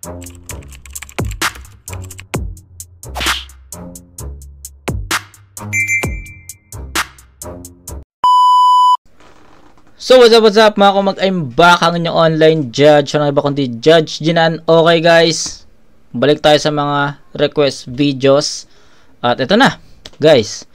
So what's up mga kumag, I'm back, ang inyong online judge. Ano ba kundi Judge Jinan. Okay guys, balik tayo sa mga request videos. At ito na guys,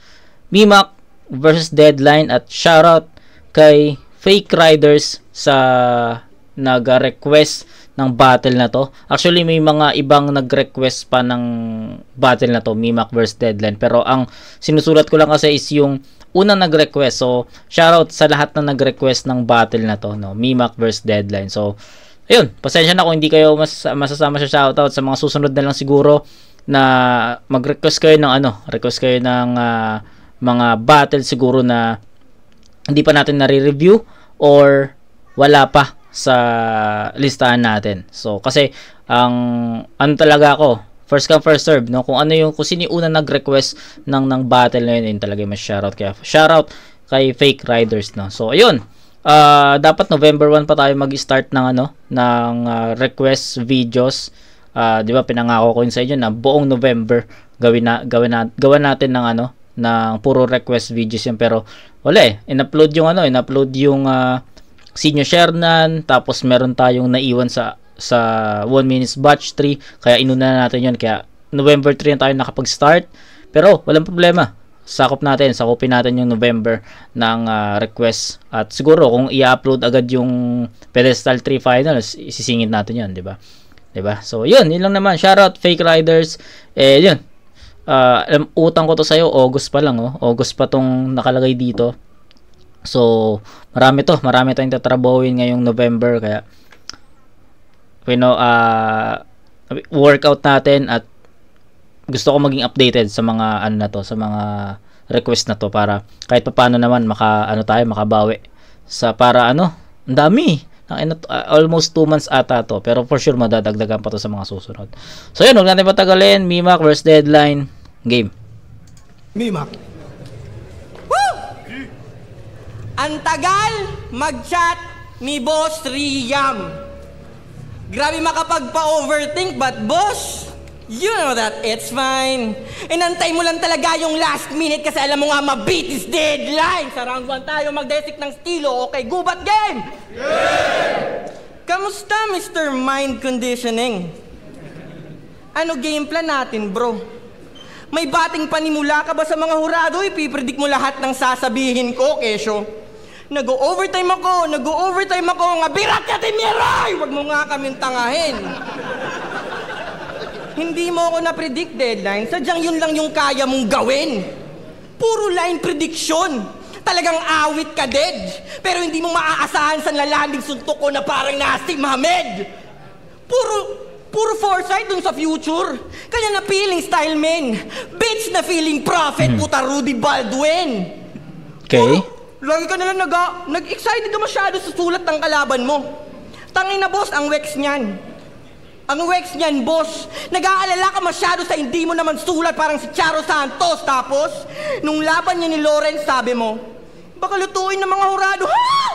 Mimak versus Deadline. At shoutout kay Fake Riders sa nag-request ng battle na to. Actually may mga ibang nag-request pa ng battle na to, Mimak versus Deadline. Pero ang sinusulat ko lang kasi is yung unang nag-request. So, shoutout sa lahat na nag-request ng battle na to, no? Mimak vs Deadline. So, ayun, pasensya na kung hindi kayo masasama sa shoutout. Sa mga susunod na lang siguro na mag-request kayo ng request kayo ng mga battle siguro na hindi pa natin nare-review or wala pa sa listahan natin. So, kasi ang talaga ako, first come first serve, no? Kung sino yung unang nag-request ng battle na yun talaga yung mas shoutout. Kaya shoutout kay Fake Riders, no? So ayun, dapat November 1 pa tayo mag-start ng request videos. 'Di ba pinangako ko yun sa inyo na buong November gawan natin ng puro request videos yun, pero wala in-upload yung Senior Shernan, tapos meron tayong naiwan sa 1 minutes batch 3, kaya inuna na natin yun. Kaya November 3 na tayo nakapag-start, pero walang problema, sakupin natin yung November ng request. At siguro kung i-upload agad yung Pedestal 3 finals, isisingit natin yun, diba? So yun lang naman. Shoutout Fake Riders. Yun, utang ko to sa'yo, August pa lang, August pa tong nakalagay dito. So marami tayong tatrabawin ngayong November, kaya workout natin. At gusto ko maging updated sa mga sa mga request na to, para kahit paano naman makabawi sa ang dami, almost 2 months ata to, pero for sure madadagdagan pa to sa mga susunod. So yun, huwag natin patagalin. Mimak versus Deadline, game. Mimak. Woo! Ang tagal mag-chat ni Boss Riyam. Grabe makapagpa-overthink, but boss, you know that it's fine. Inantay mo lang talaga yung last minute kasi alam mo nga ma-beat is deadline. Sa round 1 tayo mag-desik ng stilo. Okay, gubat game! Yeah! Kamusta, Mr. Mind Conditioning? Ano game plan natin, bro? May bating panimula ka ba sa mga hurado? Ipipredict mo lahat ng sasabihin ko, kesyo. Nag-overtime ako, nga birat ka, Timiray! Huwag mo nga kaming tangahin. Hindi mo ako na-predict, Deadline. Sadyang yun lang yung kaya mong gawin. Puro line prediction. Talagang awit ka, Dead. Pero hindi mo maaasahan sa lalanding suntok ko na parang Nasty Mohamed. Puro foresight dun sa future. Kanya na feeling style, men. Bitch na feeling prophet, puta Rudy Baldwin. Okay. Lagi ka nalang nag-excited ka masyado sa sulat ng kalaban mo. Tangin na, boss, ang wex niyan. Ang wex niyan, boss. Nag-aalala ka masyado sa hindi mo naman sulat, parang si Charo Santos. Tapos, nung laban niya ni Lawrence, sabi mo, baka lutuin ng mga hurado. Ha!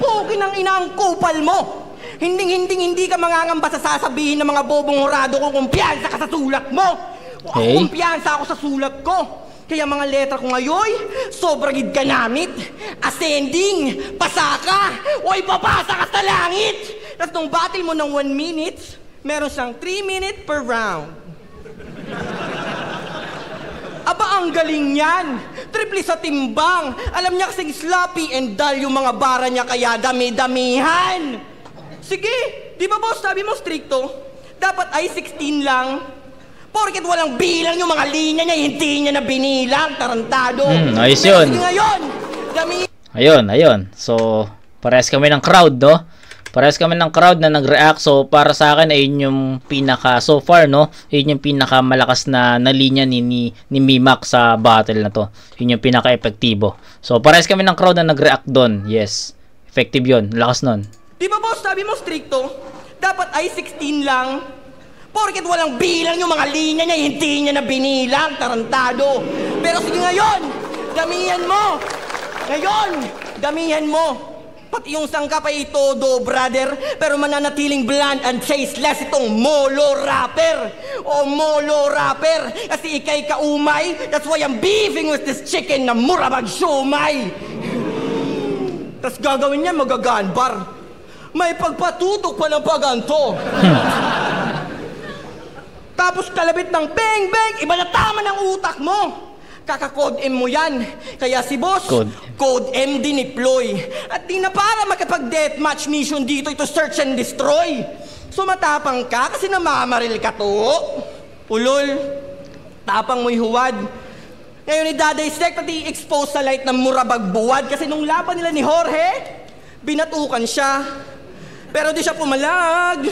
Pogi ng ina ang kupal mo. Hindi ka mangangamba sa sasabihin ng mga bobong hurado kung kumpiyansa ka sa sulat mo. Okay. Kumpiyansa ako sa sulat ko. Kaya mga letra ko ngayon, sobrang gid ka namit. Ascending, pasaka, o ipapasa ka sa langit. Tapos nung battle mo ng 1 minute, meron siyang 3 minutes per round. Aba, ang galing niyan. Triple sa timbang. Alam niya kasing sloppy and dull yung mga bara niya, kaya dami-damihan. Sige, di ba boss, sabi mo stricto? Dapat ay 16 lang. Porket walang bilang yung mga linya niya, hindi niya na binilang, tarantado. Ayos yun. Ngayon, Ayun. So, parehas kami ng crowd, no? Parehas kami ng crowd na nag-react. So, para sa akin, ayun yung so far, no? Ayun yung pinakamalakas na linya ni Mimak sa battle na to. Yun yung pinaka-epektibo. So, parehas kami ng crowd na nag-react doon. Yes. Effective yun. Lakas nun. Di ba boss, sabi mo stricto? Dapat ay 16 lang. Porket walang bilang yung mga linya niya, hindi niya na binilang, tarantado. Pero sige ngayon, damihan mo. Pati yung sangkap ay todo, brother. Pero mananatiling bland and tasteless itong molo rapper. O molo rapper. Kasi ikay kaumay. That's why I'm beefing with this chicken na murabag siomay. Tas gagawin niya magaganbar. May pagpatutok pa ng paganto. Tapos kalabit ng bang bang. Iba na tama ng utak mo. Kaka-code M mo yan. Kaya si boss, code M dineploy. At di na para makapag-deathmatch mission dito, ito search and destroy. So matapang ka kasi namamaril ka to. Ulol, tapang mo'y huwad. Ngayon idadissect at i-expose sa light ng murabag buwad. Kasi nung laban nila ni Jorge, binatukan siya. Pero di siya pumalag.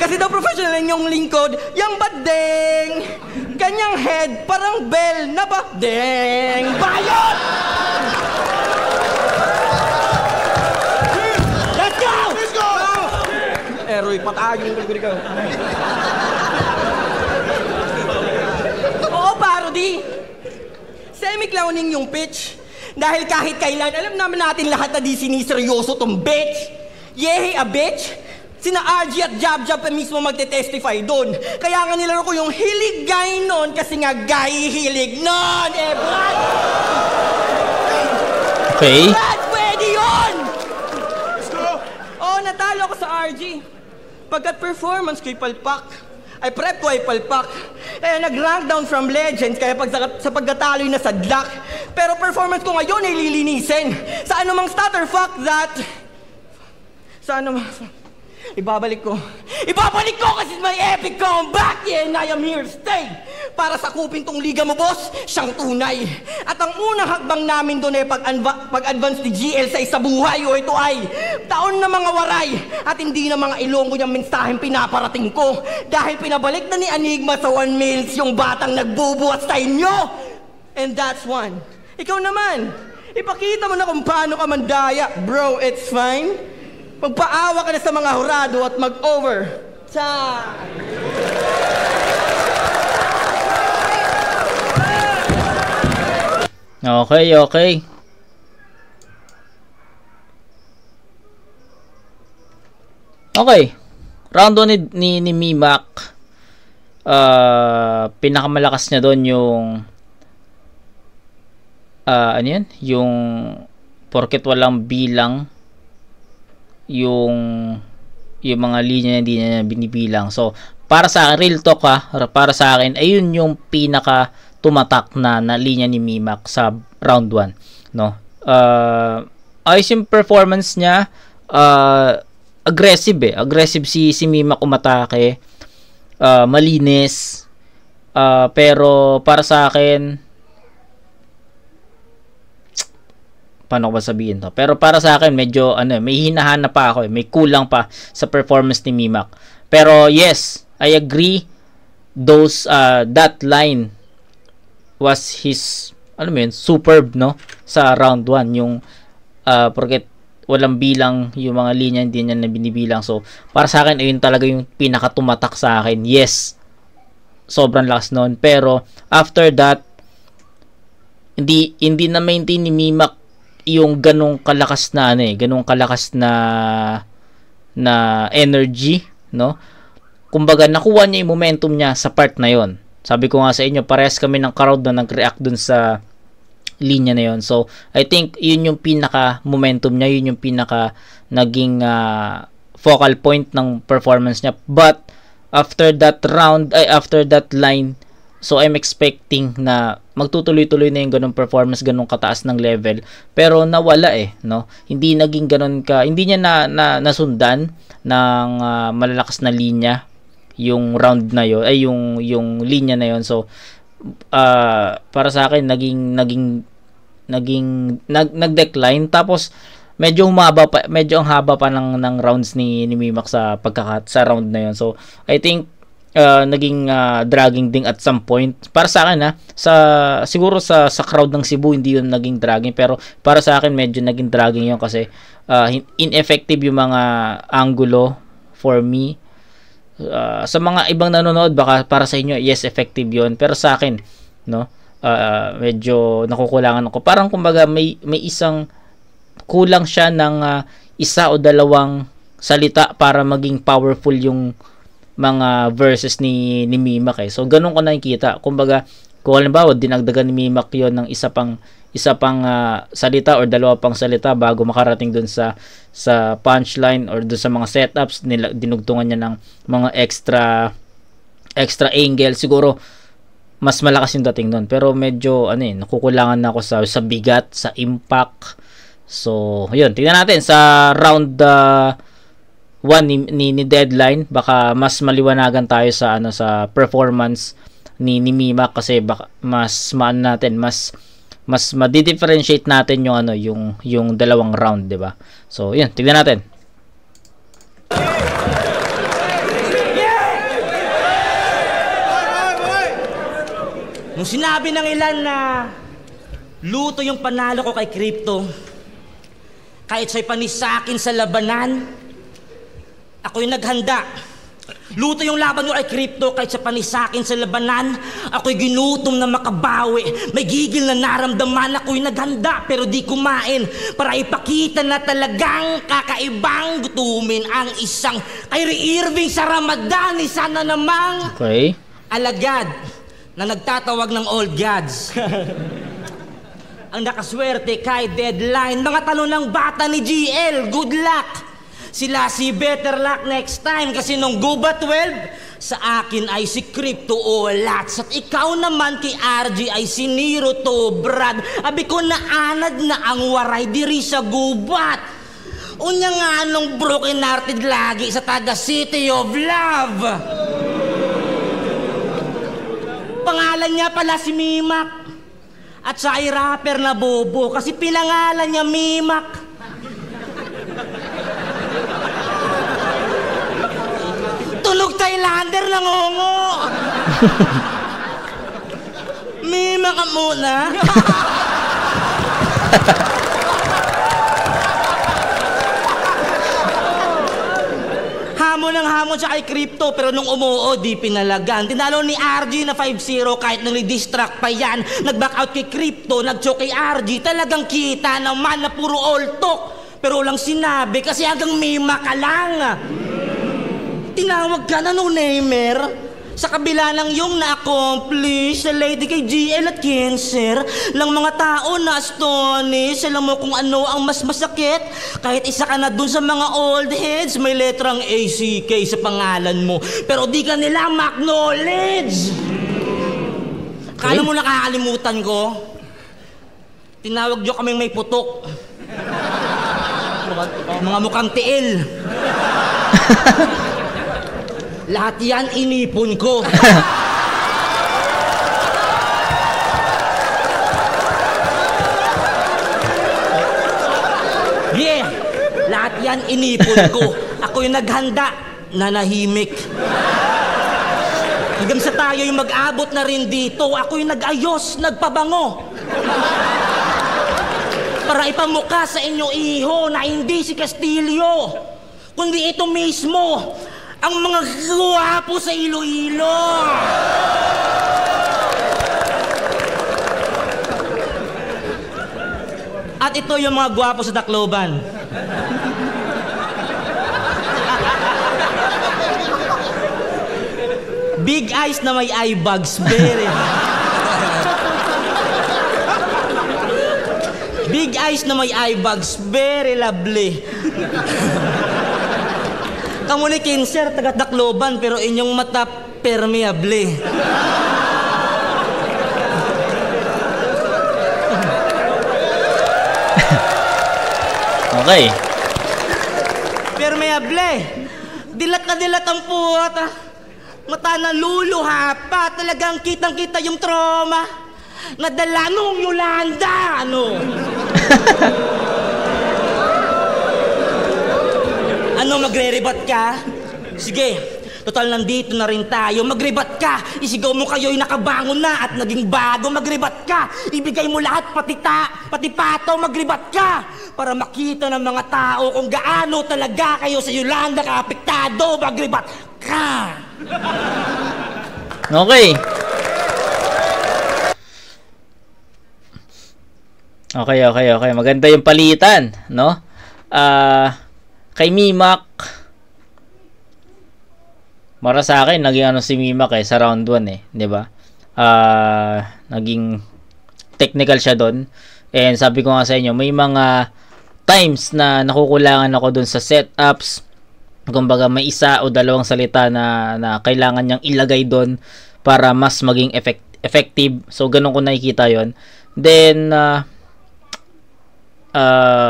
Kasi daw professional yung lingkod, yung badeng, kanyang head, parang bell na badeng. Bayot! Let's go! Let's go! Eroy, patagin yung ikaw. Oo, parody. Semi-clowning yung pitch. Dahil kahit kailan, alam naman natin lahat na di siniseryoso tong bitch. Yehe a bitch. Sina RG at Jab-Jab pa mismo magte-testify doon. Kaya nga nilaro ko yung hilig guy nun kasi nga guy hilig nun, eh, Brad! Okay. Brad, pwede yun! Oo, natalo ako sa RG. Pagkat performance ko'y palpak, ay prep ko ay palpak. Eh, nag-rank down from legends, kaya sa pagkatalo'y nasadlak. Pero performance ko ngayon ay lilinisin. Sa anumang stutter, fuck that. Sa anumang... Ibabalik ko kasi may epic comeback, yeah, and I am here to stay. Para sakupin tong liga mo, boss, siyang tunay. At ang unang hakbang namin doon ay pag-advance ni GL sa isa buhay, o ito ay taon na mga waray. At hindi na mga Ilonggo niyang mensaheng pinaparating ko. Dahil pinabalik na ni Enigma sa 1 mils yung batang nagbubuhat sa inyo. And that's one. Ikaw naman, ipakita mo na kung paano ka mandaya. Bro, it's fine. Magpaawa ka na sa mga hurado at mag-over. Okay, okay. Okay. Round 1 ni Mimak. Pinakamalakas niya doon yung ano yan? Yung porket walang bilang yung mga linya hindi niya binibilang. So, para sa akin, real talk para sa akin, ayun yung pinaka tumatak na linya ni Mimak sa round 1, no? Ayos yung performance niya, aggressive si Mimak umatake, malinis, pero para sa akin, paano ko ba sabihin to? Pero para sa akin, medyo, may hinahanap pa ako, may kulang pa sa performance ni Mimak. Pero, yes, I agree, that line was his, superb, no? Sa round 1, yung, porque walang bilang, yung mga linya, hindi niya na binibilang. So, para sa akin, ayun talaga yung pinakatumatak sa akin. Yes, sobrang lakas nun. Pero, after that, hindi na maintain ni Mimak yung ganong kalakas na energy, no? Kumbaga nakuha niya yung momentum niya sa part na yon. Sabi ko nga sa inyo, parehas kami ng crowd na nag-react dun sa linya na yon. So I think yun yung pinaka momentum niya, yun yung pinaka naging focal point ng performance niya. But after that line, so I'm expecting na magtutuloy-tuloy na yung ganung performance, ganung kataas ng level, pero nawala no? Hindi naging ganun hindi niya nasundan ng malalakas na linya yung round na yon, ay yung linya na yon. So para sa akin nag-decline, tapos medyo ang haba pa ng rounds ni Mimak sa round na yon. So I think naging dragging din at some point para sa akin siguro sa crowd ng Cebu hindi yun naging dragging, pero para sa akin medyo naging dragging yun kasi ineffective yung mga angulo for me. Sa mga ibang nanonood baka para sa inyo yes effective yun, pero sa akin, no, medyo nakukulangan ako. Parang kumbaga may isang kulang siya ng isa o dalawang salita para maging powerful yung mga verses ni Mimak So ganun ko nakikita. Kumbaga, kung halimbawa dinagdagan ni Mimak yon ng isa pang salita or dalawa pang salita bago makarating dun sa punchline or dun sa mga setups nila, dinugtungan niya ng mga extra angle, siguro mas malakas yung dating nun. Pero medyo nakukulangan na ako sa bigat, sa impact. So yun, tingnan natin sa round 1 ni Deadline, baka mas maliwanagan tayo sa performance ni Mimak kasi baka mas ma-differentiate natin yung dalawang round, 'di ba? So, yun, tignan natin. Nung sinabi ng ilan na luto yung panalo ko kay Crypto, kahit siya'y panis sa akin sa labanan, ako'y naghanda. Luto yung laban nyo kay Crypto kahit sa panisakin sa labanan. Ako'y ginutom na makabawi. May gigil na naramdaman. Ako'y naghanda pero di kumain para ipakita na talagang kakaibang gutumin ang isang Kyrie Irving sa Ramadan. Sana namang alagad na nagtatawag ng old gods. Ang nakaswerte kay Deadline. Mga tanong ng bata ni GL, good luck. Sila si better luck next time kasi nung Guba 12 sa akin ay si Crypto o Lats at ikaw naman kay RG ay si Nero to Brad. Abi ko na anad na ang waray diri sa gubat. Unya nga nung broken hearted lagi sa taga City of Love. Pangalan niya pala si Mimak at siya ay rapper na bobo kasi pinangalan niya Mimak. Tulog Thailander na ngongo. Mima ka muna. Hamon ng hamon siya kay Crypto pero nung umuo di pinalagan. Tinalo ni RG na 5-0 kahit nang distract pa yan. Nag-back out kay Crypto, nag-choke kay RG. Talagang kita naman na puro all talk. Pero lang sinabi kasi hanggang Mima ka lang. Tinawag ka na no Neymar sa kabila ng yung na-accomplish sa lady kay GL at Cancer lang mga tao na astonish. Alam mo kung ano ang mas masakit kahit isa ka na dun sa mga old heads may letrang ACK sa pangalan mo pero di ka nila ma-acknowledge. Kala mo nakakalimutan ko? Tinawag nyo kaming may putok. Mga mukhang tiil. Lahat yan inipon ko. Yeah, lahat yan inipon ko. Ako yung naghanda, nanahimik. Hanggang sa tayo yung mag-abot na rin dito, ako yung nag-ayos, nagpabango. Para ipamukha sa inyo iho na hindi si Castillo, kundi ito mismo, ang mga guwapo sa Iloilo. At ito yung mga guwapo sa Tacloban. Big eyes na may eye bags, very. Big eyes na may eye bags, very lovely. Kamu ni Cancer, taga Tacloban, pero inyong mata permeable. Okay. Permeable. Dilat na dilat ang puwat. Mata na luluha pa. Talagang kitang-kita yung trauma. Nadala nung Yolanda. Ano? Ano, magre-rebat ka? Sige, total nandito na rin tayo. Magrebat ka, isigaw mo kayo'y nakabangon na at naging bago. Magrebat ka, ibigay mo lahat pati pato, magrebat ka. Para makita ng mga tao kung gaano talaga kayo sa Yolanda kaapektado. Magrebat ka. Okay. Okay, okay, okay. Maganda yung palitan, no? Kay Mimak, para sa akin, naging ano si Mimak sa round 1 di ba? Naging technical siya doon. And sabi ko nga sa inyo, may mga times na nakukulangan ako doon sa setups. Kumbaga may isa o dalawang salita na kailangan niyang ilagay doon para mas maging effective. So ganun ko nakikita 'yon. Then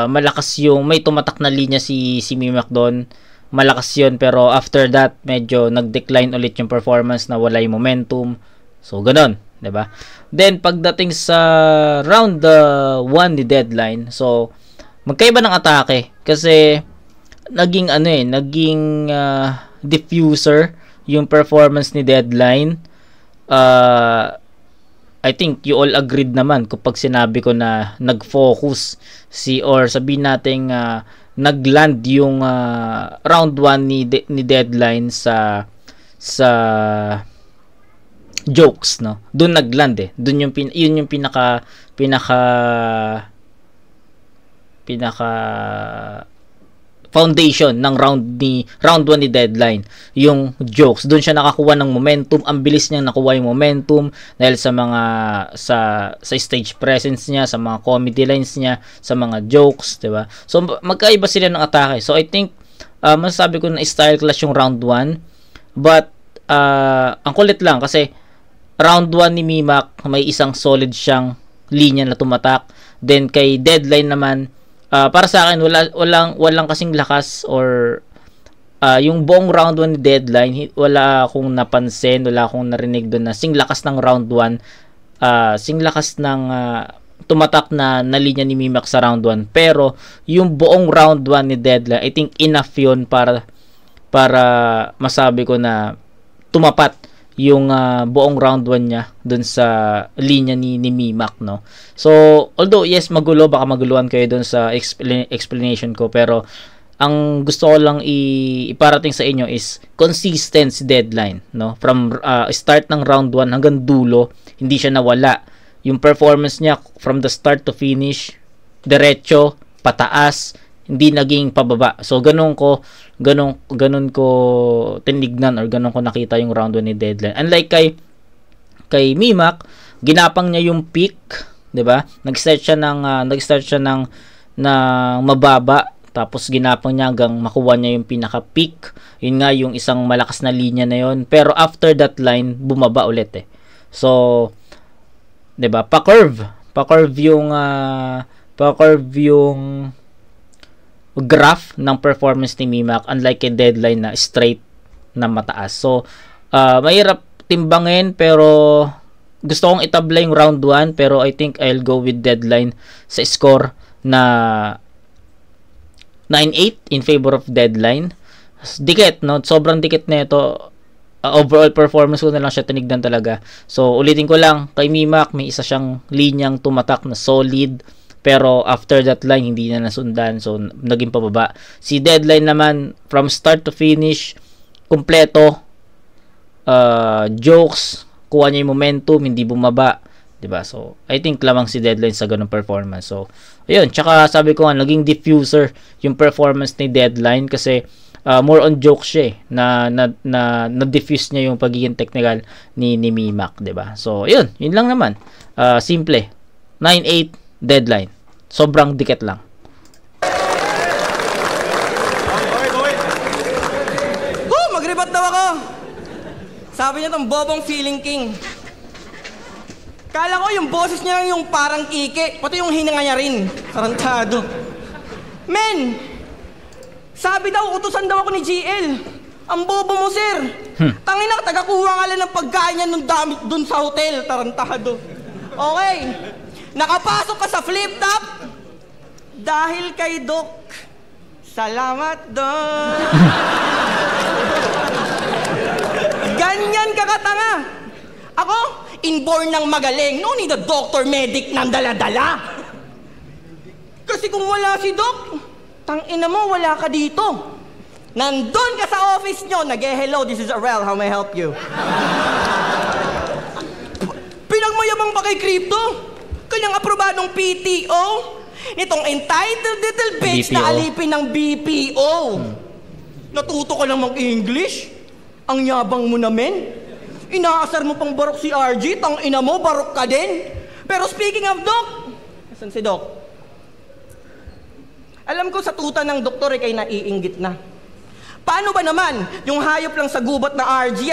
malakas yung may tumatak na linya si Mimak doon. Malakas 'yon, pero after that medyo nag-decline ulit yung performance, na wala yung momentum. So ganun, 'di ba? Then pagdating sa round 1 ni Deadline, so magkaiba ng atake kasi naging diffuser yung performance ni Deadline. I think you all agreed naman kapag sinabi ko na nag-focus or sabihin nating nagland yung round 1 ni Deadline sa jokes, no? Doon nagland Doon yun yung pinaka foundation ng round 1 ni Deadline, yung jokes. Doon siya nakakuha ng momentum. Ang bilis niyang nakuha yung momentum dahil sa mga sa stage presence niya, sa mga comedy lines niya, sa mga jokes, 'di ba? So magkaiba sila ng atake. So I think masasabi ko na style clash yung round 1, but ang kulit lang kasi round 1 ni Mimak may isang solid siyang linya na tumatak. Then kay Deadline naman, para sa akin walang kasing lakas, or yung buong round 1 ni Deadline wala akong napansin, wala akong narinig doon na sing lakas ng round 1, sing lakas ng tumatak na linya ni Mimak sa round 1. Pero yung buong round 1 ni Deadline, I think enough yun para masabi ko na tumapat yung buong round 1 niya dun sa linya ni Mimak, no? So although yes, magulo, baka maguluhan kayo dun sa explanation ko, pero ang gusto ko lang iparating sa inyo is consistency Deadline, no? From start ng round 1 hanggang dulo, hindi siya nawala. Yung performance niya from the start to finish, diretso, pataas, hindi naging pababa. So ganun ko tinignan, or ganun ko nakita yung round 1 ni Deadline. Unlike kay Mimak, ginapang niya yung peak, 'di ba? Nag-start siya ng mababa, tapos ginapang niya hanggang makuha niya yung pinaka-peak. Yun nga yung isang malakas na linya na yun. Pero after that line, bumaba ulit So, 'di ba? Pa-curve yung graph ng performance ni Mimak, unlike kay Deadline na straight na mataas. So, mahirap timbangin, pero gusto kong itabla yung round 1, pero I think I'll go with Deadline sa score na 9-8 in favor of Deadline. Dikit, no? Sobrang dikit na ito. Overall performance ko na lang siya tinignan talaga. So, ulitin ko lang, kay Mimak may isa siyang linyang tumatak na solid, pero after that line hindi na nasundan, so naging pababa. Si Deadline naman from start to finish kumpleto, jokes, kuha niya yung momentum, hindi bumaba, 'di ba? So I think lamang si Deadline sa ganung performance. So ayun, tsaka sabi ko nga naging diffuser yung performance ni Deadline kasi more on jokes siya na diffuse niya yung pagiging technical ni Mimak, 'di ba? So ayun, yun lang naman. Simple. 9-8 Deadline. Sobrang dikit lang. Magribat daw ako. Sabi niya tong bobong feeling king. Kala ko yung boses niya lang yung parang kike, pati yung hininga niya rin. Tarantado. Men! Sabi daw, utusan daw ako ni GL. Ang bobo mo, sir. Tangina, tagakuha nga lang ng pagkain niya nung damit dun sa hotel. Tarantado. Okay. Nakapasok ka sa flip-top dahil kay Doc. Salamat, Doc. Ganyan kakatanga. Ako, inborn ng magaling. No need a doctor, medic ng dala-dala. Kasi kung wala si Doc, tangina mo, wala ka dito. Nandun ka sa office nyo, nag-hello, this is Arel, how may I help you? Pinagmayabang pa kay Crypto. Kanyang aprobadong PTO. Nitong entitled little bitch BPO. na alipin ng BPO. Natuto ka lang mag-English? Ang yabang mo namin. Inaasar mo pang barok si RG, tang ina mo, barok ka din. Pero speaking of Doc, asan si Doc? Alam ko sa tuta ng doktor kay naiinggit na. Paano ba naman yung hayop lang sa gubat na RG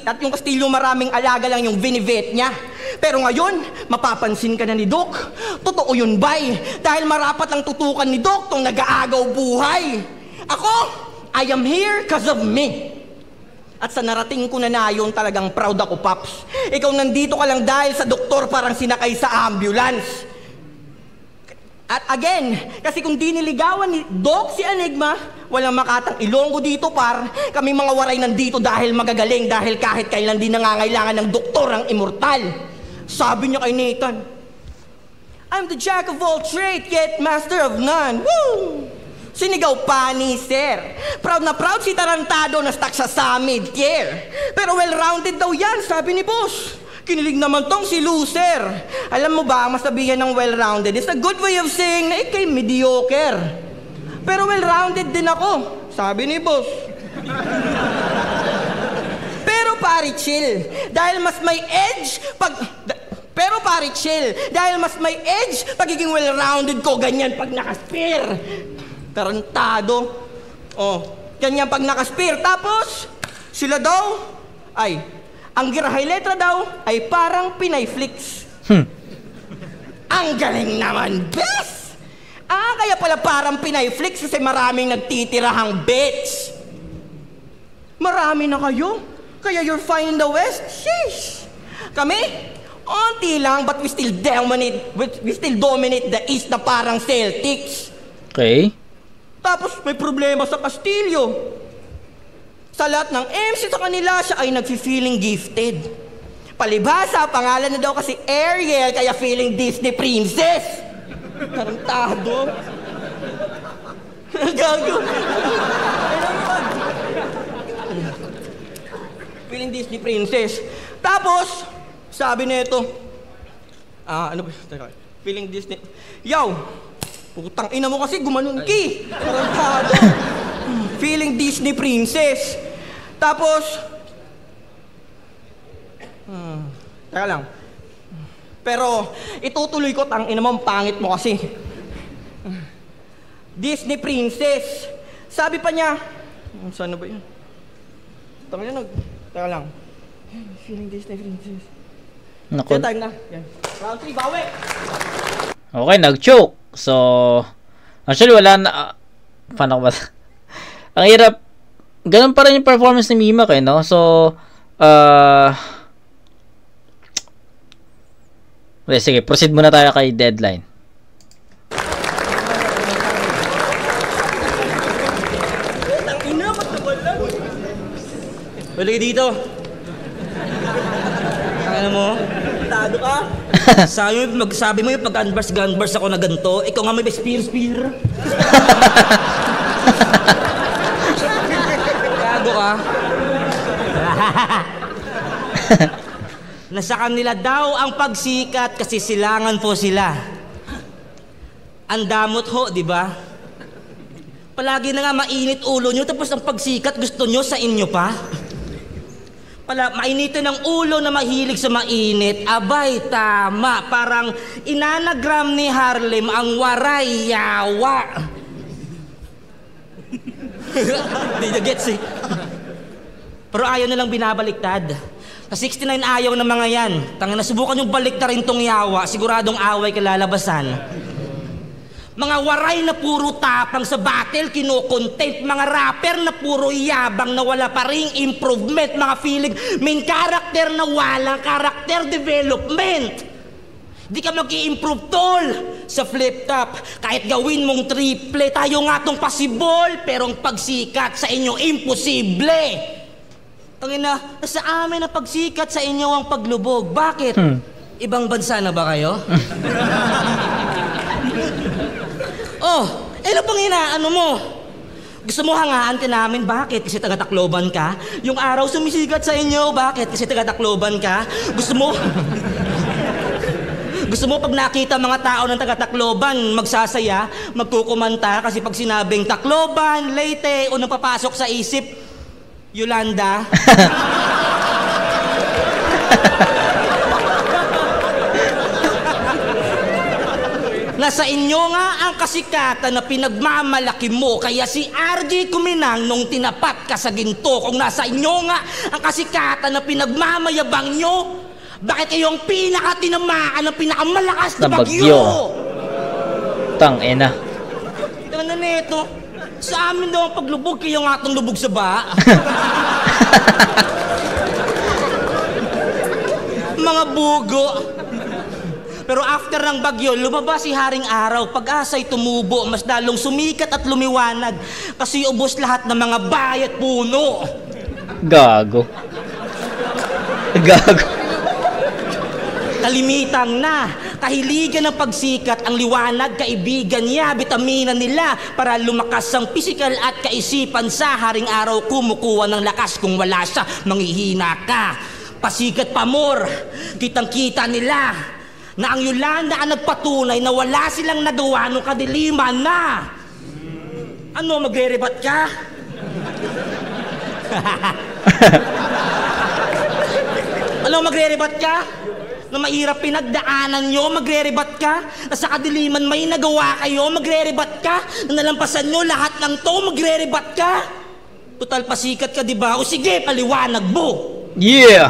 at yung kastilyo maraming alaga lang yung vinivet niya? Pero ngayon, mapapansin ka na ni Doc. Totoo yun, bay. Dahil marapat ang tutukan ni Doc tong nag-aagaw buhay. Ako, I am here because of me. At sa narating ko na yun, talagang proud ako, Paps. Ikaw nandito ka lang dahil sa doktor parang sinakay sa ambulance. At again, kasi kung di niligawan ni Doc si Enigma, walang makatang Ilonggo dito, par. Kami mga waray nandito dahil magagaling, dahil kahit kailan di nangangailangan ng doktor ang immortal. Sabi niya kay Nathan, I'm the jack of all trades, yet master of none. Woo! Sinigaw pa ni Sir. Proud na proud si Tarantado na stuck sa mid-tier. Pero well-rounded daw yan, sabi ni Boss. Kinilig naman tong si Loser. Alam mo ba, ang masabihan ng well-rounded is a good way of saying na ikay mediocre. Pero well-rounded din ako, sabi ni Boss. Pero pare chill, dahil mas may edge pagiging well-rounded ko, ganyan pag nakaspir. Tarantado. Oh, ganyan pag nakaspir. Tapos, sila daw, ang girahay letra daw ay parang Pinay Flix. Ang galing naman, bes! Kaya pala parang Pinay Flix kasi maraming nagtitirahang bets. Marami na kayo? Kaya you're fine in the West? Sheesh! Kami? Onti lang, but we still dominate the East na parang Celtics. Okay. Tapos may problema sa Kastilyo. Sa lahat ng MC sa kanila, siya ay nag-feeling gifted. Palibhasa, pangalan na daw kasi Ariel, kaya feeling Disney princess. Tarantado. Gago. Feeling Disney princess. Tapos, sabi nito, ano ba? Feeling Disney. Yaw! Putang ina mo kasi, gumanon ki. Tarantado. Feeling Disney princess. Tapos, teka lang. Pero, itutuloy ko, tang ina mo, pangit mo kasi. Disney princess. Sabi pa niya, saan na ba yun? Teka lang. Feeling Disney princess. Naku. Time na. Yan. Round 3, bawi! Okay, nag-choke. So, actually, wala na. Paano ko ba? Ang hirap. Ganun pa rin yung performance ni Mimak eh, no? So, okay, sige, proceed muna tayo kay Deadline. Ang ina, matawal lang. Balik dito. Ano mo? Tado ka? Sabi mo yung pag-gunbars ako na ganito, ikaw nga may spear. Gago ka? Nasa kanila daw ang pagsikat kasi silangan po sila. Ang damot ho, di ba? Palagi na nga mainit ulo nyo tapos ang pagsikat gusto nyo sa inyo pa? Mainitin ang ulo na mahilig sa mainit. Abay, tama. Parang inanagram ni Harlem ang waray yawa. Hindi nyo gets eh. Pero ayaw nilang binabaliktad. Sa 69 ayaw ng mga yan. Tangina, subukan yung baliktarin tong yawa. Siguradong away kalalabasan. Mga waray na puro tapang sa battle, kino-content. Mga rapper na puro yabang na wala pa ring improvement. Mga feeling main character na walang character development. Di ka mag-i-improve tol sa flip top. Kahit gawin mong triple, tayo nga tong possible. Pero ang pagsikat sa inyo, imposible. Tangina, sa amin na pagsikat, sa inyo ang paglubog. Bakit? Ibang bansa na ba kayo? Oh, ano pang inaano mo? Gusto mo hangaan ka namin? Bakit? Kasi taga-Tacloban ka? Yung araw sumisikat sa inyo, bakit? Kasi taga-Tacloban ka? Gusto mo Gusto mo pag nakita mga tao ng taga-Tacloban, magsasaya, magkukumanta kasi pag sinabing Tacloban, Leyte, unang papasok sa isip, Yolanda. Nasa inyo nga ang kasikatan na pinagmamalaki mo, kaya si RJ Cuminang nung tinapat ka sa ginto. Kung nasa inyo nga ang kasikatan na pinagmamayabang nyo, bakit kayo ang pinakatinamaan ng pinakamalakas na bagyo? Tangina. Ito na neto, sa amin daw ang paglubog, kayo nga itong lubog sa ba? Mga bugo. Pero after ng bagyo, lumabas si Haring Araw. Pag-asa'y tumubo, mas lalong sumikat at lumiwanag. Kasi ubos lahat ng mga bahay at puno. Gago. Gago. Kalimitan na, kahiligan ng pagsikat, ang liwanag, kaibigan niya, bitamina nila para lumakas ang pisikal at kaisipan sa Haring Araw. Kumukuha ng lakas kung wala siya, manghihina ka. Pasikat pa more, kitang-kita nila na ang Yolanda ang nagpatunay na wala silang nagawa nung kadiliman na. Ano, magre-rebat ka? Ano, magre-rebat ka? Na mahirap pinagdaanan nyo, magre-rebat ka? Na sa kadiliman may nagawa kayo, magre-rebat ka? Na nalampasan nyo lahat ng to, magre-rebat ka? Total pasikat ka, diba? O sige, paliwanag mo! Yeah!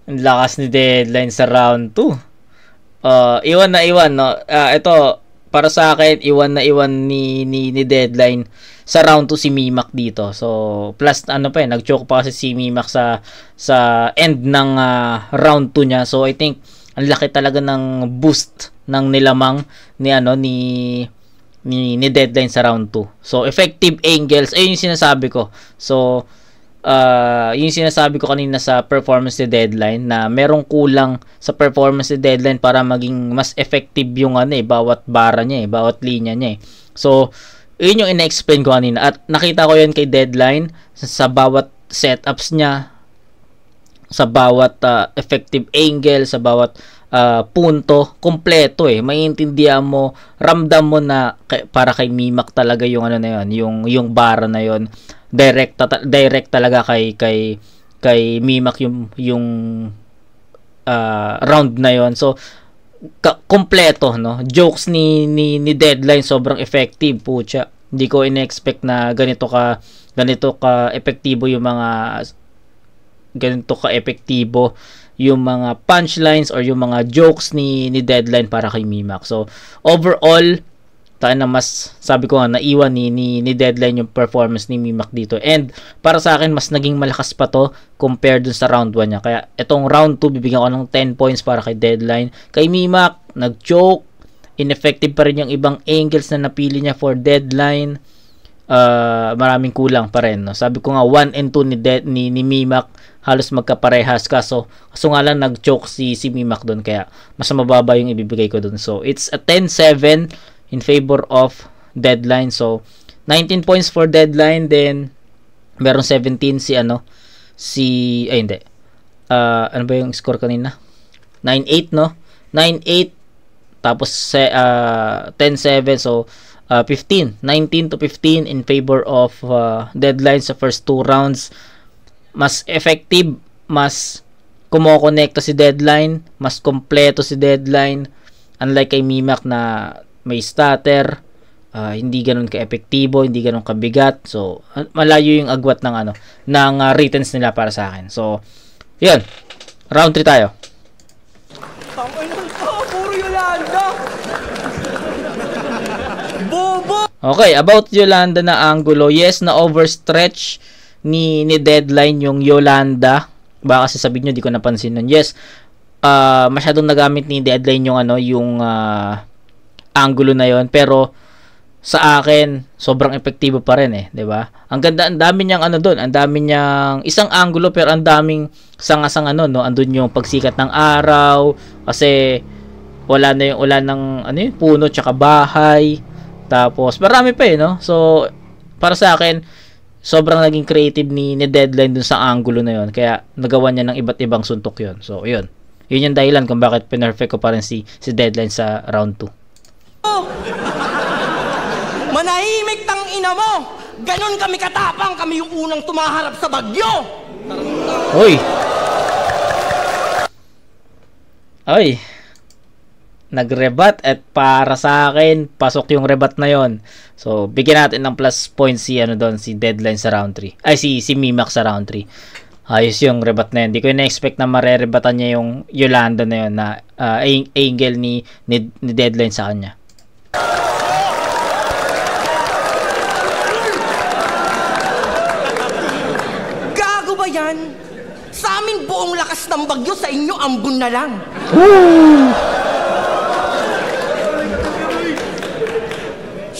Ang lakas ni Deadline sa round 2. Iwan na iwan, no? Ito, para sa akin, iwan na iwan ni Deadline sa round 2 si Mimak dito. So, plus, ano pa nag-choke pa kasi si Mimak sa end ng round 2 niya. So, I think, ang laki talaga ng boost ng nilamang ni Deadline sa round 2. So, effective angles, ayun yung sinasabi ko. So, yung sinasabi ko kanina sa performance ni Deadline na merong kulang sa performance ni Deadline para maging mas effective yung bawat bara niya bawat linya niya So, yun yung ina-explain ko kanina at nakita ko yun kay Deadline sa bawat setups niya, sa bawat effective angle, sa bawat punto, kompleto maiintindihan mo, ramdam mo na para kay Mimak talaga yung na yun, yung bara na yun. Direct talaga kay Mimak yung round na yon. So kompleto, no? Jokes ni Deadline sobrang effective, pucha. Hindi ko ina-expect na ganito ka epektibo yung mga punchlines or yung mga jokes ni Deadline para kay Mimak. So overall, sabi ko nga, naiwan ni Deadline yung performance ni Mimak dito. And para sa akin, mas naging malakas pa to compared dun sa round 1 niya. Kaya itong round 2, bibigyan ko ng 10 points para kay Deadline. Kay Mimak, nag-choke. Ineffective pa rin yung ibang angles na napili niya for Deadline. Maraming kulang pa rin. No? Sabi ko nga, 1 and 2 ni Mimak, halos magkaparehas. Kaso nga lang nag-choke si Mimak dun. Kaya mas mababa yung ibibigay ko dun. So, it's a 10-7 in favor of Deadline. So 19 points for Deadline, then meron 17 ano ba yung score kanina? 9-8, no? 9-8 tapos 10-7, so 19 to 15 in favor of Deadline sa first 2 rounds. Mas effective, mas kumokonekta si Deadline, mas kompleto si Deadline, unlike kay Mimak na may stutter, hindi ganun ka-epektibo, hindi ganun kabigat. So, malayo yung agwat ng returns nila para sa akin. So, yun. Round 3 tayo. Puro Yolanda! Bobo! Okay, about Yolanda na angulo. Yes, na overstretch ni Deadline yung Yolanda. Baka sasabihin nyo, di ko napansin nun. Yes, masyadong nagamit ni Deadline yung angulo na yon, pero sa akin sobrang epektibo pa rin 'di ba? Ang ganda, ang dami niyang doon, ang dami niyang isang angulo pero ang daming sanga-sanga no, andun yung pagsikat ng araw kasi wala ng puno tsaka bahay. Tapos marami pa no. So para sa akin sobrang naging creative ni Deadline dun sa angulo na yon, kaya nagawa niya ng iba't ibang suntok yon. So yun. Yun yung dahilan kung bakit pinerfect ko pa rin si Deadline sa round 2. Manahimik tang ina mo! Ganon kami katapang, kami yung unang tumaharap sa bagyo! Hoy! Ay! Nag-rebat at para sa akin, pasok yung rebat na yon. So, bigyan natin ng plus points si si Deadline sa round 3. Ay, si Mimak sa round 3. Ayos yung rebat na yun. Hindi ko na-expect na marerebatan niya yung Yolanda na yun na angle ni Deadline sa kanya. Gago ba yan? Sa amin buong lakas ng bagyo, sa inyo ambon na lang. Woo!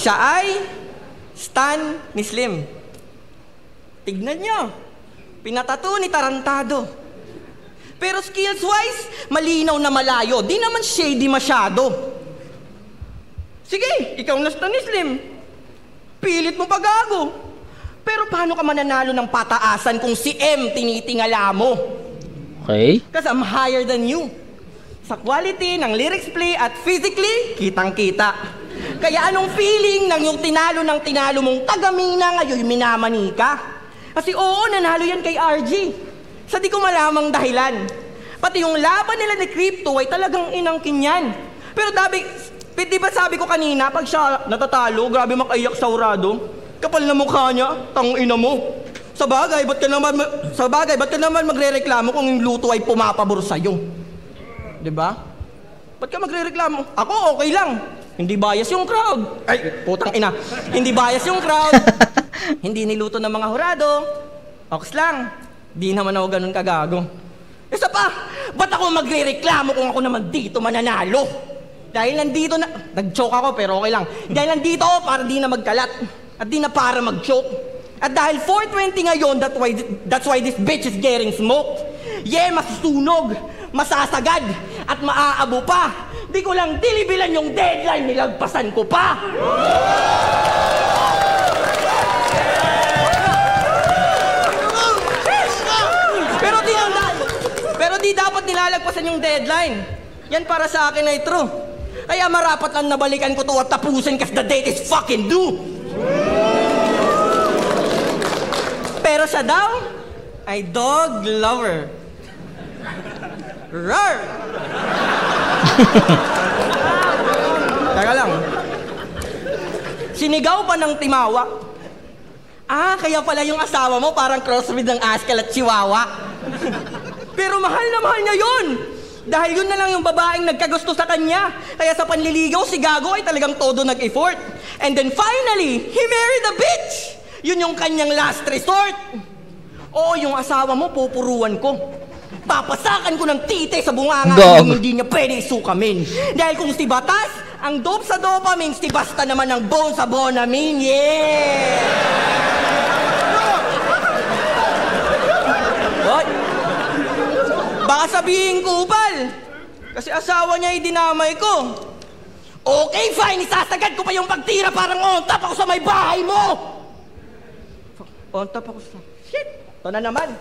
Siya ay Stan ni Slim. Tignan nyo, pinatato ni Tarantado. Pero skills-wise, malinaw na malayo. Di naman shady masyado. Sige, ikaw na Stan ni Slim. Pilit mo pagago. Pero paano ka mananalo ng pataasan kung si M tinitingala mo? Okay. Kasi I'm higher than you. Sa quality ng lyrics play at physically, kitang-kita. Kaya anong feeling nang yung tinalo mong taga-Mina ngayon minamani ka? Kasi oo, nanalo yan kay RG. Sa di ko malamang dahilan. Pati yung laban nila ni Crypto ay talagang inangkin yan. Pero di ba sabi ko kanina, pag siya natatalo, grabe makaiyak sa urado? Kapal na mukha niya, tangina mo. Sa bagay, ba't ka naman magre-reklamo kung yung luto ay pumapabor sa'yo? Diba? Ba't ka magre-reklamo? Ako, okay lang. Hindi bias yung crowd. Ay, putang ina. Hindi bias yung crowd. Hindi niluto ng mga hurado. Ox lang. Di naman ako ganun kagago. Isa pa, ba't ako magre-reklamo kung ako naman dito mananalo? Dahil nandito na... Nag-choke ako pero okay lang. Dahil nandito ako para di na magkalat. At di na para mag-choke. At dahil 420 ngayon, that's why this bitch is getting smoked. Yeah, masusunog, masasagad, at maaabo pa. Di ko lang dilibilan yung Deadline, nilagpasan ko pa. Pero di dapat nilalagpasan yung Deadline. Yan para sa akin ay true. Kaya marapat lang nabalikan ko to at tapusin kasi the date is fucking due. Pero siya daw ay dog lover. Rar! Teka lang. Sinigaw pa ng timawa. Ah, kaya pala yung asawa mo parang crossbreed ng Askal at Chihuahua. Pero mahal na mahal niya yun. Dahil yun na lang yung babaeng nagkagusto sa kanya. Kaya sa panliligaw, si Gago ay talagang todo nag-effort. And then finally, he married the bitch! Yun yung kanyang last resort. Oo, yung asawa mo, pupuruan ko. Papasakan ko ng tite sa bunganga yung hindi niya pwede isukamin. Dahil kung si Batas, ang dope sa dopamine, si Basta naman ang bone sa bonamine. Yeah! What? Baka sabihin ko, Upal. Kasi asawa niya ay dinamay ko. Okay, fine. Isasagad ko pa yung pagtira parang on top ako sa may bahay mo. On top ako sa... Shit! Ito na naman.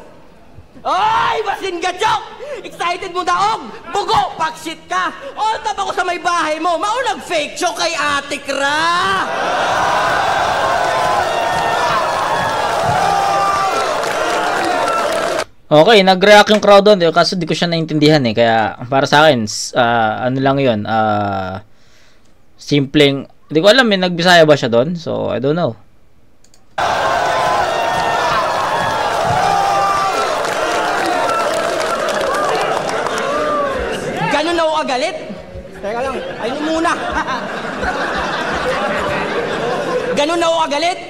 Ay! Basin ka, joke! Excited mo daog! Bugo! Pakshit ka! On top ako sa may bahay mo. Maunag fake show kay Ate Kra! Okay, nag-react yung crowd doon. Kaso di ko siya naintindihan eh. Kaya para sa akin, ano lang yun. Simpleng, di ko alam, may nagbisaya ba siya doon? So, I don't know. Ganun na ako agalit? Teka lang, ayun muna. Ganun na ako agalit?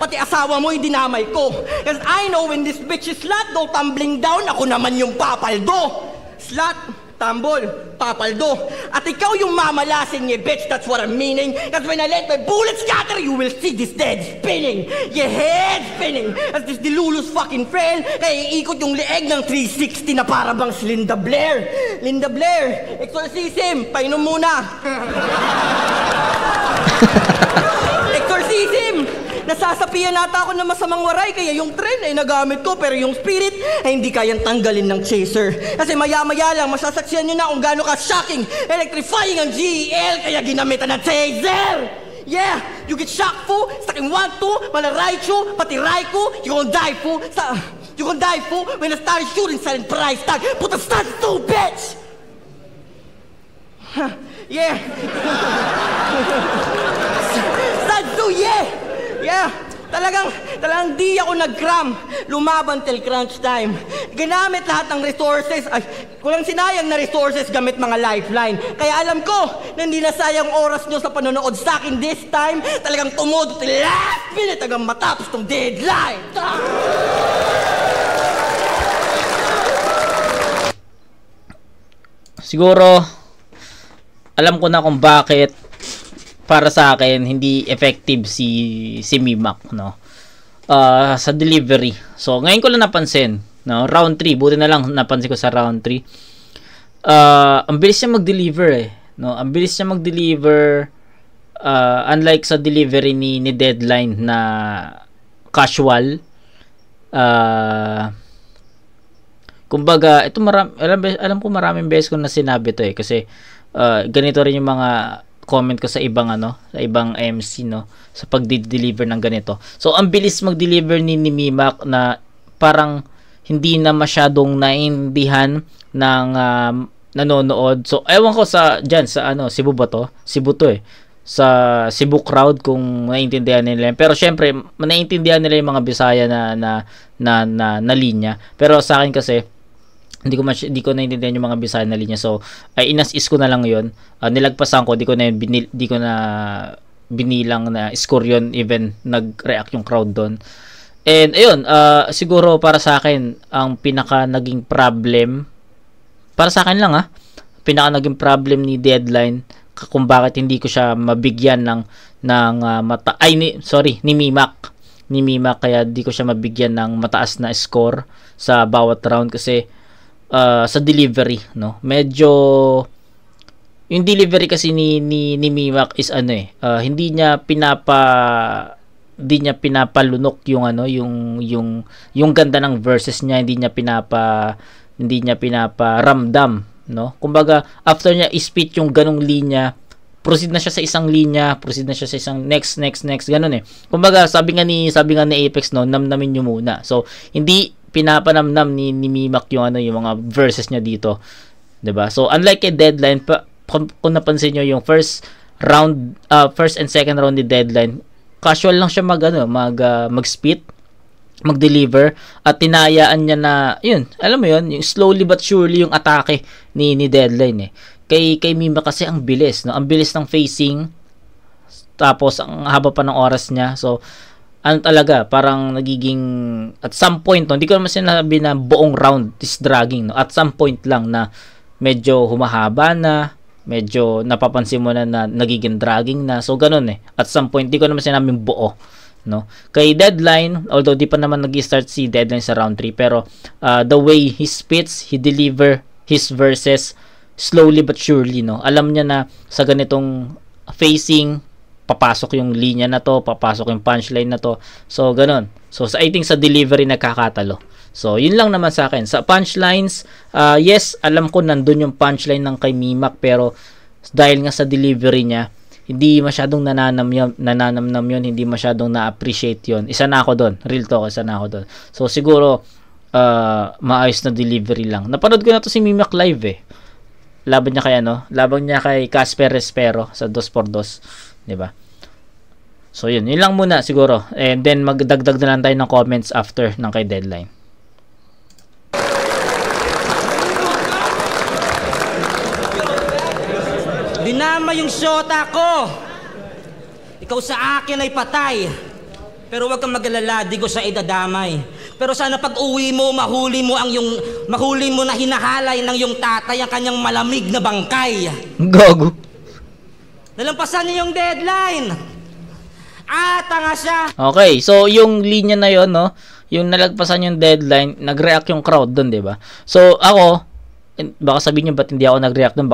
Pati asawa mo dinamay ko. Because I know when this bitch is slut, go tumbling down, ako naman yung papaldo. Slut, tambol, papaldo. At ikaw yung mamalasin niya, bitch, that's what I'm meaning. Because when I let my bullets scatter, you will see this dead spinning. Your head spinning. As this dilulus fucking friend, kaya iikot yung leeg ng 360 na para bang si Linda Blair. Linda Blair, exorcism, painom muna. Exorcism! nasasapian nata ako ng masamang waray, kaya yung trend ay nagamit ko, pero yung spirit ay hindi kayang tanggalin ng chaser. Kasi maya-maya lang, masasaksiyan nyo na kung gaano ka-shocking, electrifying ang GEL, kaya ginamitan ng chaser! Yeah! You get shocked, fool! Sa aking 1-2, Malaraichu, pati Raiku, you gon' die, fool! You gon' die, fool, when I started shooting silent price tag. Put the stars to, bitch! Huh, yeah! Sansu, yeah! Yeah! Talagang di ako nag-cram. Lumaban till crunch time. Ginamit lahat ng resources. Ay, kulang sinayang na resources gamit mga lifeline. Kaya alam ko na hindi na sayang oras nyo sa panonood sa akin this time. Talagang tumudo till last minute hanggang matapos tong deadline. Siguro, alam ko na kung bakit para sa akin hindi effective si Mimak, no, sa delivery. So ngayon ko lang napansin, no, round 3, buti na lang napansin ko sa round 3. Ang bilis niya mag-deliver, no, ang bilis niya mag-deliver, unlike sa delivery ni Deadline na casual. Kumbaga, ito alam ko maraming beses ko na sinabi to, kasi ganito rin yung mga comment ko sa ibang sa ibang MC, no, sa pag-deliver ng ganito. So ang bilis mag-deliver ni Mimak na parang hindi na masyadong naiintindihan ng nanonood. So ewan ko sa Cebu ba to? Cebu to, sa Cebu crowd kung naiintindihan nila. Pero syempre naiintindihan nila yung mga Bisaya na linya. Pero sa akin kasi hindi ko naiintindihan yung mga Bisaya na linya. So, ay inas-is ko na lang 'yon. Nilagpasan ko, di ko na binilang na score 'yon, even nag-react yung crowd doon. And ayun, siguro para sa akin ang pinaka naging problem para sa akin lang, pinaka naging problem ni Deadline kung bakit hindi ko siya mabigyan ni Mimak, kaya di ko siya mabigyan ng mataas na score sa bawat round kasi sa delivery, no, medyo yung delivery kasi ni Mimak is hindi niya pinapalunok yung ganda ng verses niya, hindi niya pinaparamdam, no. Kumbaga after niya i-spit yung ganong linya, proceed na siya sa isang linya, proceed na siya sa isang next ganun. Kumbaga sabi nga ni Apex, no, namnamin niyo muna. So hindi pinapanamnam ni Mimak yung mga verses niya dito, 'di ba? So unlike kay Deadline, kung napansin niyo yung first and second round ni Deadline, casual lang siya mag-spit, mag-deliver, at tinayaan niya na yun, alam mo yun, yung slowly but surely yung atake ni Deadline. Kay Mimak kasi ang bilis, no? Ang bilis ng facing, tapos ang haba pa ng oras niya. So talaga, parang nagiging at some point, no, hindi ko naman sinabi na buong round is dragging, no. At some point lang na medyo humahaba na, medyo napapansin mo na nagiging dragging na. So ganun at some point, hindi ko naman sinabing buo, no. Kay Deadline, although di pa naman nag-start si Deadline sa round 3, pero the way he spits, he deliver his verses slowly but surely, no. Alam niya na sa ganitong facing, papasok yung linya na to, papasok yung punchline na to. So, ganun. So, I think sa delivery nagkakatalo. So, yun lang naman sa akin. Sa punchlines, yes, alam ko nandun yung punchline ng kay Mimak, pero dahil nga sa delivery niya, hindi masyadong nananamnam yun, hindi masyadong na-appreciate yun. Isa na ako doon. Real talk, isa na ako doon. So, siguro, maayos na delivery lang. Napanood ko na to si Mimak live, Laban niya kay Casper Respero sa 2x2, 'di ba? So yun lang muna siguro, and then magdagdag na lang tayo ng comments after ng kay Deadline. Dinama yung shota ko. Ikaw sa akin ay patay. Pero wag kang mag-alala, di ko sa idadamay. Pero sana pag uwi mo, mahuli mo na hinahalay ng yung tatay ang kanyang malamig na bangkay. Gago. Nalampasan niya yung Deadline. Tanga siya. Okay, so yung linya na yon, no, yung nalagpasan yung Deadline, nag-react yung crowd doon, 'di ba? So ako, baka sabihin niyo ba't hindi ako nag-react doon,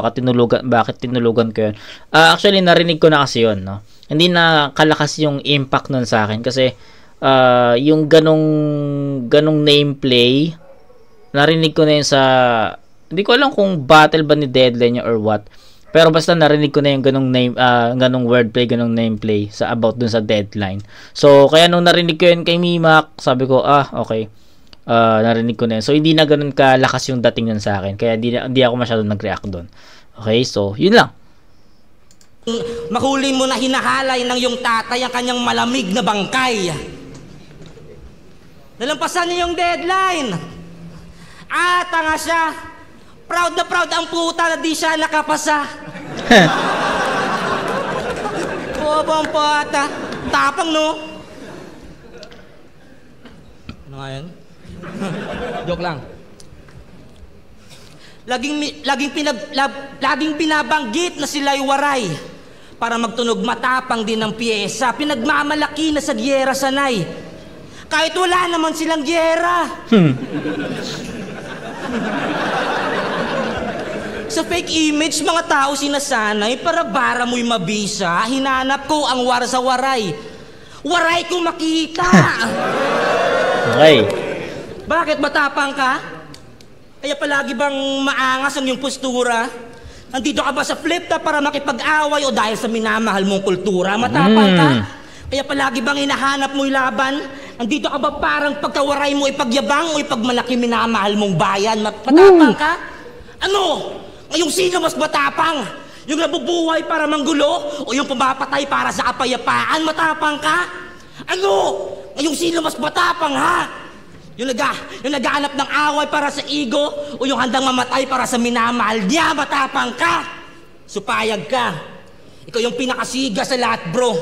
bakit tinulugan ko yun. Actually narinig ko na kasi yun, no. Hindi na kalakas yung impact nun sa akin kasi yung ganong nameplay, narinig ko na yun sa, hindi ko alam kung battle ba ni Deadline or what, pero basta narinig ko na yung ganong wordplay, ganong nameplay sa about dun sa Deadline. So kaya nung narinig ko yun kay Mimak, sabi ko okay, narinig ko na yun. So hindi na ganun kalakas yung dating nun sa akin, kaya hindi ako masyadong nag-react dun. Okay, so yun lang. Mahuli mo na hinahalay ng yung tatay ang kanyang malamig na bangkay. Nalampasan niya yung deadline. Tanga siya. Proud na proud ang puta na di siya nakapasa. Bobong pata. Tapang, no? Ano nga yan? Joke lang. Laging binabanggit na sila'y waray para magtunog matapang din ng piyesa. Pinagmamalaki na sa giyera sanay. Kahit wala naman silang giyera. Sa fake image, mga tao sinasanay para bara mo'y mabisa. Hinanap ko ang war sa waray. Waray ko makita. Okay. Bakit matapang ka? Kaya palagi bang maangas ang iyong postura? Nandito ka ba sa flip-top para makipag-away o dahil sa minamahal mong kultura? Matapang ka? Kaya palagi bang hinahanap mo'y laban? Nandito ka ba parang pagkawaray mo ipagyabang o ipagmalaki minamahal mong bayan? Matapang ka? Ano? Ngayong sino mas matapang? Yung nabubuhay para manggulo o yung pumapatay para sa kapayapaan? Matapang ka? Ano? Ngayong sino mas matapang, ha? Yung naghahanap ng away para sa ego o yung handang mamatay para sa minamahal niya? Matapang ka? Supayag ka. Ikaw yung pinakasiga sa lahat, bro.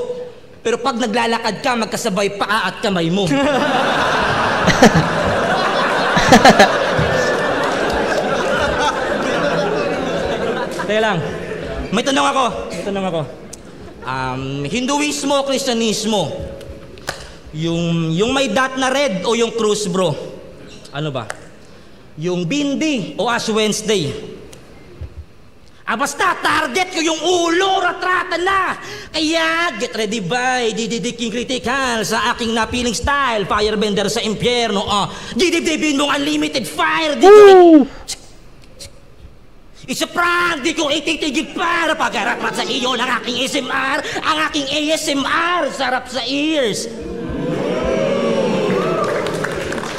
Pero pag naglalakad ka, magkasabay paa at kamay mo. Teka lang. May tanong ako. Hinduismo o Kristyanismo? Yung may dot na red o yung cross, bro? Ano ba? Yung bindi o Ash Wednesday? Basta target ko yung ulo, ratrata na. Kaya get ready by dididiking critical sa aking napiling style. Firebender sa impyerno. Didibdibin mong unlimited fire. It's a prank, di ko ititigig para pag-arapat sa iyo ng aking ASMR. Ang aking ASMR, sarap sa ears.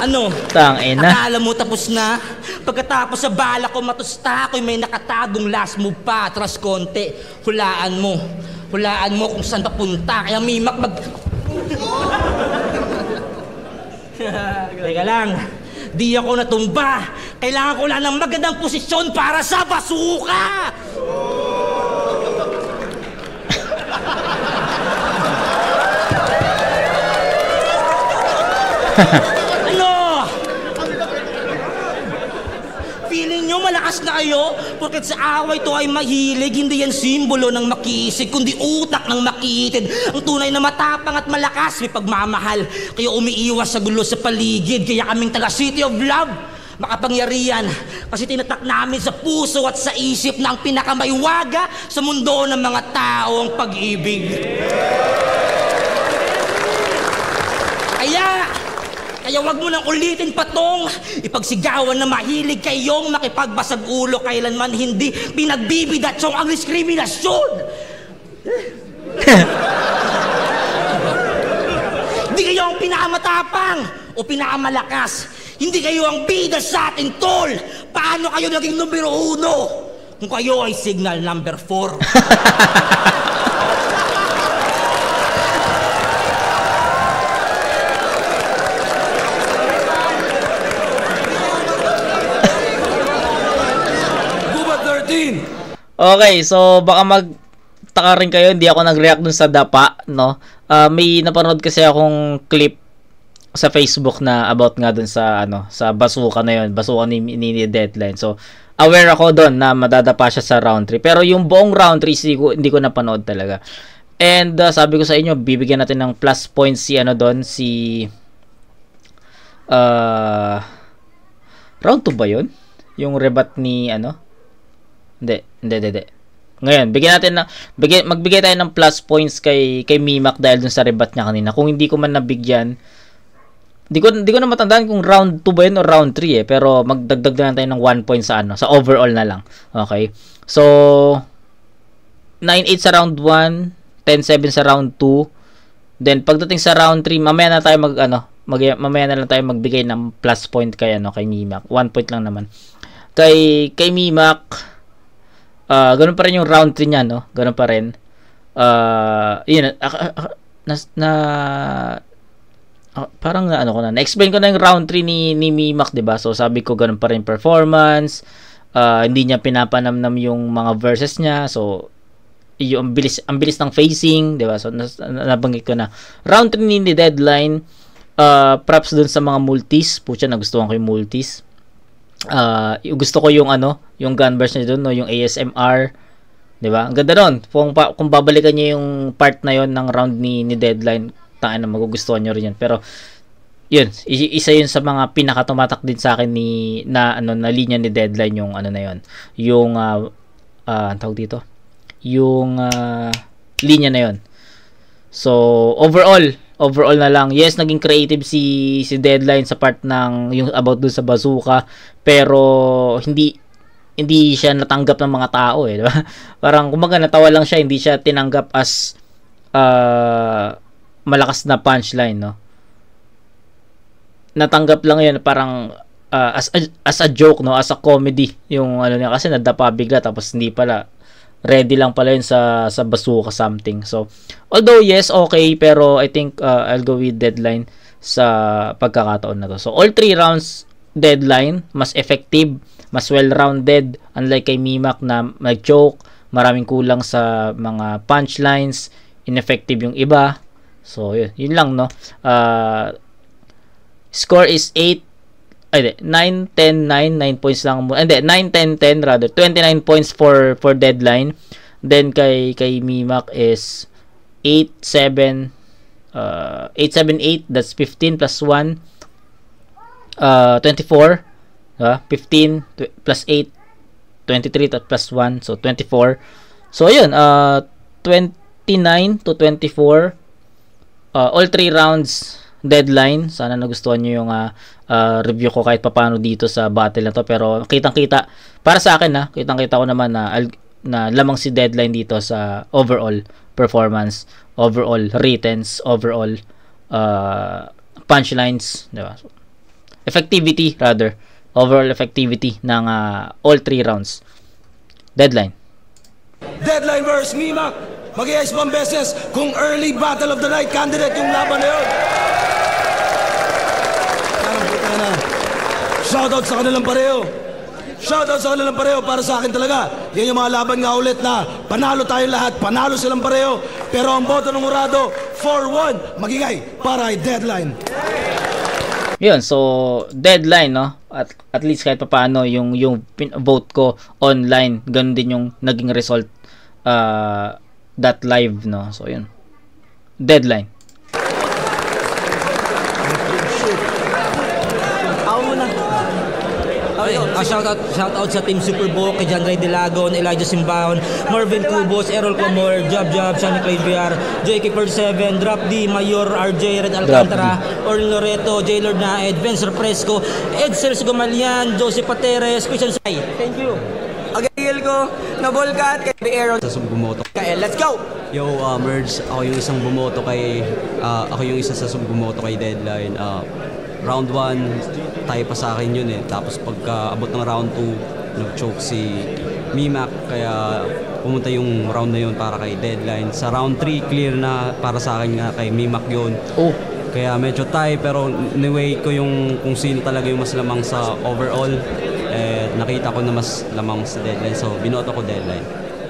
Ano? Tangina. Akala mo tapos na? Pagkatapos sa bala ko matusta, ako'y may nakatagong last move pa, atras konti. Hulaan mo kung saan papunta. Kaya Mimak Teka lang, di ako natumba. Kailangan ko lang ng magandang posisyon para sa basuka. Feeling nyo malakas na kayo? Porket sa away to ay mahilig, hindi yan simbolo ng makiisig, kundi utak ng makitid. Ang tunay na matapang at malakas, may pagmamahal. Kaya umiiwas sa gulo sa paligid. Kaya kaming taga City of Love, makapangyarihan. Kasi tinatak namin sa puso at sa isip na ang pinakamaywaga sa mundo ng mga taong pag-ibig. Kaya wag mo nang ulitin patong, ipagsigawan na mahilig kayong makipagbasag ulo kailanman hindi pinagbibidatsong ang diskriminasyon. Hindi kayo ang pinakamatapang o pinakamalakas. Hindi kayo ang bida sa atin, tol. Paano kayo naging numero 1 kung kayo ay signal number 4? Okay, so baka magtaka rin kayo, hindi ako nag-react dun sa dapa, no? May napanood kasi akong clip sa Facebook na about nga dun sa sa basuka na yun, basuka ni Deadline. So aware ako doon na madadapa siya sa round 3. Pero yung buong round 3 hindi ko napanood talaga. And sabi ko sa inyo, bibigyan natin ng plus points si doon, si round 2 ba yun? yung rebat ni ano? Hindi. Ngayon, magbigay tayo ng plus points kay Mimak dahil dun sa rebat niya kanina. Kung hindi ko man nabigyan, di ko na matandaan kung round 2 ba yun o round 3 pero magdagdag na lang tayo ng 1 point sa sa overall na lang. Okay? So 9-8 sa round 1, 10-7 sa round 2. Then pagdating sa round 3, mamaya na lang tayo magbigay ng plus point kay Mimak. 1 point lang naman. Kay Mimak, ganun pa rin yung round 3 niya, no? Ganun pa rin. Yun, parang na-explain ko na yung round 3 ni Mimak, 'di ba? So sabi ko ganun pa rin performance. Hindi niya pinapanamnam yung mga verses niya. So yung ang bilis ng facing, 'di ba? So nabanggit ko na. Round 3 ni Deadline, props dun sa mga multis. Pucha, nagustuhan ko yung multis. Gusto ko yung yung gun burst niya doon, no, yung ASMR, 'di ba? Ang ganda doon. Kung babalikan niyo yung part na yon ng round ni Deadline, tangin na magugustuhan niyo rin 'yan. Pero yun, isa yun sa mga pinakatumatak din sa akin na linya ni Deadline, yung na yon. Yung tawag dito. Yung linya na yon. So, overall na lang, yes, naging creative si Deadline sa part ng yung about dun sa bazooka, pero hindi siya natanggap ng mga tao, di ba? Parang kumbaga natawa lang siya, hindi siya tinanggap as malakas na punchline, no? Natanggap lang 'yan parang as a joke, no, as a comedy, yung niya, kasi nadapa bigla tapos hindi pala ready lang pala yun sa bazooka something. So although yes, okay, pero I think I'll go with Deadline sa pagkakataon na to. So all 3 rounds Deadline mas effective, mas well-rounded, unlike kay Mimak na nag-joke, maraming kulang sa mga punchlines, ineffective yung iba. So yun lang, no. Score is 9-10-9, 9 points lang. Hindi, 9-10-10 rather. 29 points for Deadline. Then kay Mimak is 8-7 8-7-8, that's 15 plus 1 24, 15 plus 8 23 plus 1, so 24. So ayun, 29 to 24, all 3 rounds Deadline. Sana nagustuhan nyo yung review ko kahit papano dito sa battle na to, pero kitang-kita para sa akin, kitang-kita ko naman na lamang si Deadline dito sa overall performance, overall writtens, overall punchlines, diba? Effectivity rather, overall effectivity ng all 3 rounds. Deadline versus Mimak, mag-iayos pang beses kung early battle of the night candidate yung laban na yun. Shoutout sa kanilang pareho. Shoutout sa kanilang pareho, para sa akin talaga. Yan yung mga laban nga ulit na panalo tayong lahat, panalo silang pareho. Pero ang boto ng Murado, 4-1, magingay para ay Deadline. Yun, so Deadline, no? At least kahit paano yung vote ko online, ganun din yung naging result that live, no? So yun, Deadline. Shoutout sa Team Superbook, kay John Ray Delagon, Elijah Simbaon, Marvin Cubos, Errol Clamor, Job, Shani Clay VR, JK47, Drop D, Mayor, RJ, Red Alcantara, Orlin Loreto, J. Lord Naed, Vencer Fresco, Edsel Gumalian, Joseph Pateres, Christian Say. Thank you. Agil ko na Volcat kay Aaron Sa bumoto. Let's go! Yo, Merge, ako yung isang bumoto kay ako yung isa sa bumoto kay Deadline. Round 1, tayo pa sa akin yun Tapos pagka abot ng round 2, nag-choke si Mimak, kaya pumunta yung round na yun para kay Deadline. Sa round 3, clear na para sa akin nga kay Mimak yun. Kaya medyo tie, pero niway ko yung kung sino talaga yung mas lamang sa overall. Nakita ko na mas lamang sa Deadline, so binoto ko Deadline.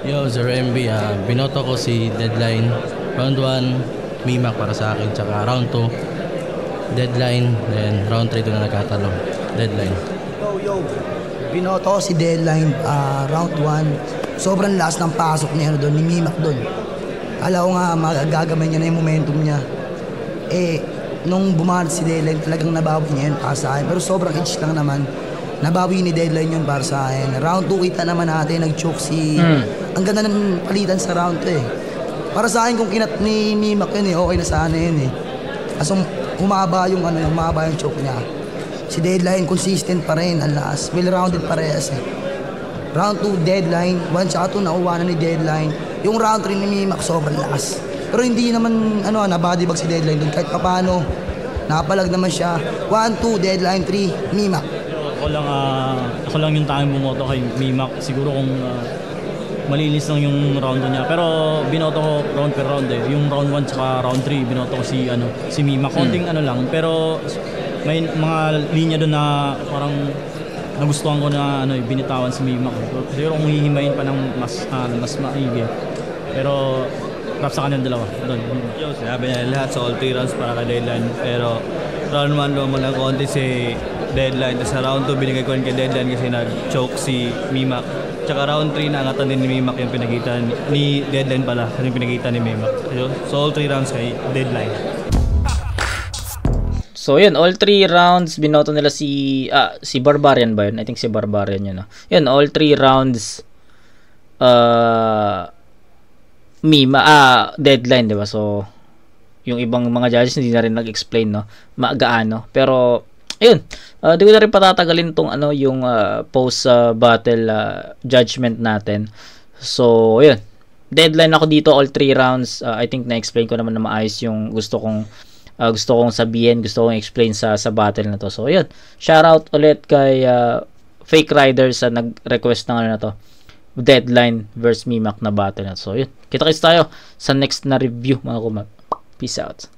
Yo, Sir MB, binoto ko si Deadline. Round 1, Mimak para sa akin, tsaka round 2, Deadline, then round 3 doon na nagkatalo. Deadline. Yo, binoto ko si Deadline, round 1. Sobrang last ng pasok niya doon, ni Mimak doon. Alam ko nga, magagamay niya na yung momentum niya. Nung bumanat si Deadline, talagang nababot niya yun para sa akin. Pero sobrang edge lang naman. nabawi ni Deadline yun para sa akin. Round 2 kita naman natin, nag-choke si... Ang ganda ng palitan sa round 2 eh. Para sa akin kung kinat ni Mimak yun eh, okay na sana yun eh. Kaso humaba yung choke niya. Si Deadline consistent pa rin, ang lakas. Well-rounded parehas eh. Round 2 Deadline, 1 tsaka 2 nakuha na ni Deadline. Yung round 3 ni Mimak sobrang lakas. Pero hindi naman na-bodybag si Deadline doon. Kahit paano, nakapalag naman siya. 1, 2, Deadline, 3, Mimak. Ako lang yung tanging bumoto kay Mimak. Siguro kung malinis lang yung round niya. Pero binoto ko round per round eh. Yung round 1 tsaka round 3, binoto ko si Mimak. Konting lang. Pero may mga linya doon na parang nagustuhan ko na binitawan si Mimak. Siguro kung hihimayin pa ng mas maigi. Pero rap sa kanyang dalawa. Yo, sinabi niya lahat sa all 3 rounds para kay Deadline. Pero round 1 mo lang konti si Deadline. Tapos sa round 2 binigay ko rin kay Deadline kasi nag-choke si Mimak. Tsaka round 3 naangatan din ni Mimak yung pinagitan ni Deadline pala. Yung pinagitan ni Mimak. So all 3 rounds kay Deadline. So yun, all 3 rounds binoto nila si Barbarian ba yun? I think si Barbarian yun. Yun, all 3 rounds Deadline, 'di ba? So yung ibang mga judges hindi na rin nag-explain gaano. Pero ayun, di ko na rin patatagalin tong yung post battle judgment natin. So ayun, Deadline ako dito all 3 rounds. I think na-explain ko naman na maayos yung gusto kong sabihin, gusto kong explain sa battle na to. So ayun, shout out ulit kay Fake Riders sa nag-request ng na to, Deadline versus Mimak na battle na to. So yun, kita-kits tayo sa next na review mga kumag. Peace out.